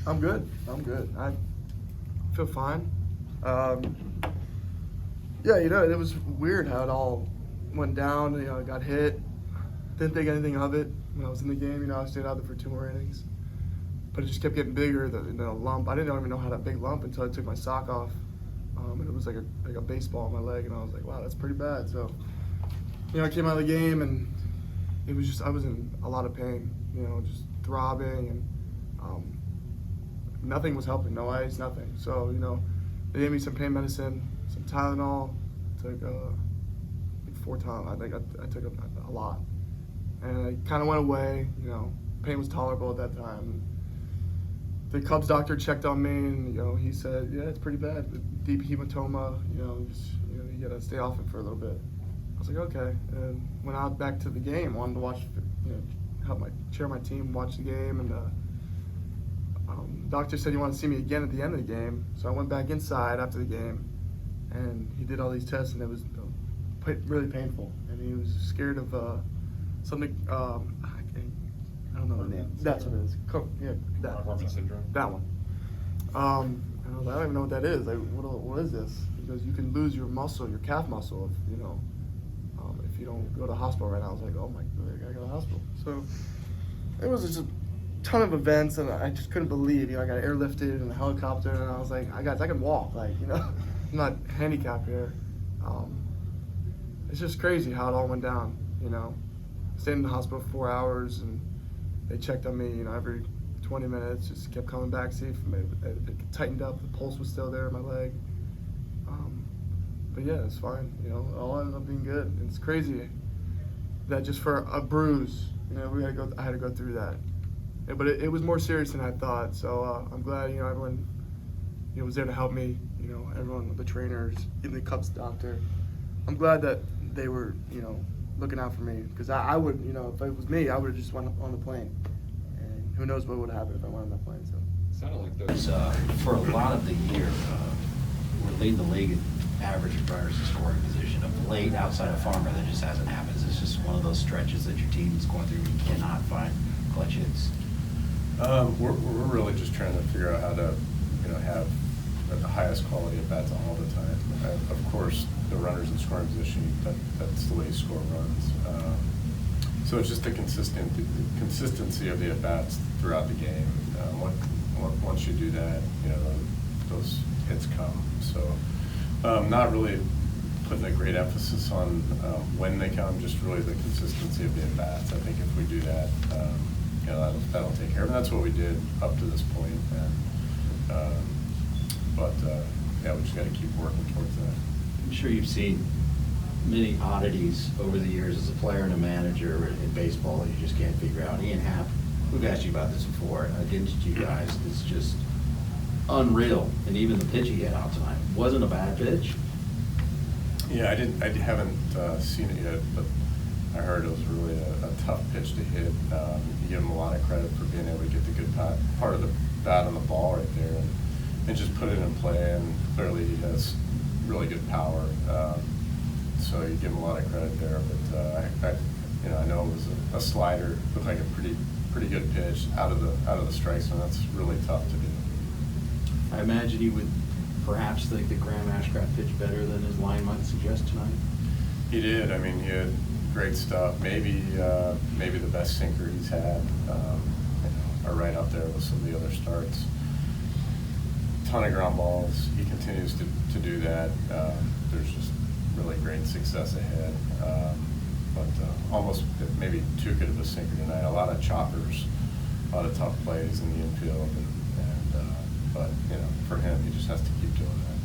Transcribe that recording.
I'm good. I feel fine. Um, yeah, it was weird how it all went down. I got hit. Didn't think anything of it when I was in the game. I stayed out there for 2 more innings. But it just kept getting bigger, the lump. I didn't even know how that big lump until I took my sock off. And it was like a baseball on my leg, and I was like, wow, that's pretty bad. So, I came out of the game, and it was just, I was in a lot of pain, just throbbing, and nothing was helping, no ice, nothing. So, they gave me some pain medicine, some Tylenol, took like 4 times. I think I took a lot. And it kind of went away, pain was tolerable at that time. The Cubs doctor checked on me, and he said, "Yeah, it's pretty bad. Deep hematoma. You gotta stay off it for a little bit." I was like, "Okay," and went out back to the game. Wanted to watch, help cheer my team, watch the game, and doctor said he wanted to see me again at the end of the game. So I went back inside after the game, and he did all these tests, and it was really painful. And he was scared of something. I don't know the name. That's what it is. Marfan syndrome. That one. And I was like, I don't even know what that is. Like, what is this? Because you can lose your muscle, your calf muscle, if you don't go to the hospital right now. I was like, oh my God, I gotta go to the hospital. So it was just a ton of events, and I just couldn't believe. I got airlifted in a helicopter, and I was like, I can walk. I'm not handicapped here. It's just crazy how it all went down. Stayed in the hospital for 4 hours, and they checked on me, every 20 minutes, just kept coming back, see if it tightened up, the pulse was still there in my leg. But yeah, it's fine, all ended up being good. And it's crazy that just for a bruise, I had to go through that. Yeah, but it was more serious than I thought, so I'm glad, everyone, was there to help me, everyone, the trainers, even the Cubs doctor. I'm glad that they were, looking out for me, because I would, if it was me, I would have just went on the plane, and who knows what would happen if I went on that plane. So It sounded like those. For a lot of the year, we're leading the league in average runners in scoring position. Of late, outside of Farmer, that just hasn't happened. It's just one of those stretches that your team's going through. You cannot find clutch hits. We're really just trying to figure out how to, have the highest quality of bats all the time. Of course, the runners in scoring position, that's the way you score runs. So it's just the consistency of the at bats throughout the game. Once you do that, those hits come. So not really putting a great emphasis on when they come, just really the consistency of the at bats. I think if we do that, that'll take care of it. And that's what we did up to this point. We just got to keep working towards that. I'm sure you've seen many oddities over the years as a player and a manager in baseball that you just can't figure out. Ian Happ, we've asked you about this before, against you guys, it's just unreal. And even the pitch he had out tonight wasn't a bad pitch. Yeah, I haven't seen it yet, but I heard it was really a tough pitch to hit. You give him a lot of credit for being able to get the good part of the bat on the ball right there and just put it in play. And clearly he has really good power. So you give him a lot of credit there. But I know it was a slider, looked like a pretty good pitch out of the strike zone. That's really tough to do. I imagine you would perhaps think that Graham Ashcraft pitched better than his line might suggest tonight. He did. I mean, he had great stuff. Maybe the best sinker he's had. Are right up there with some of the other starts. Ton of ground balls. He continues to do that. There's just really great success ahead. Almost maybe too good of a sinker tonight. A lot of choppers, a lot of tough plays in the infield, but for him, he just has to keep doing that.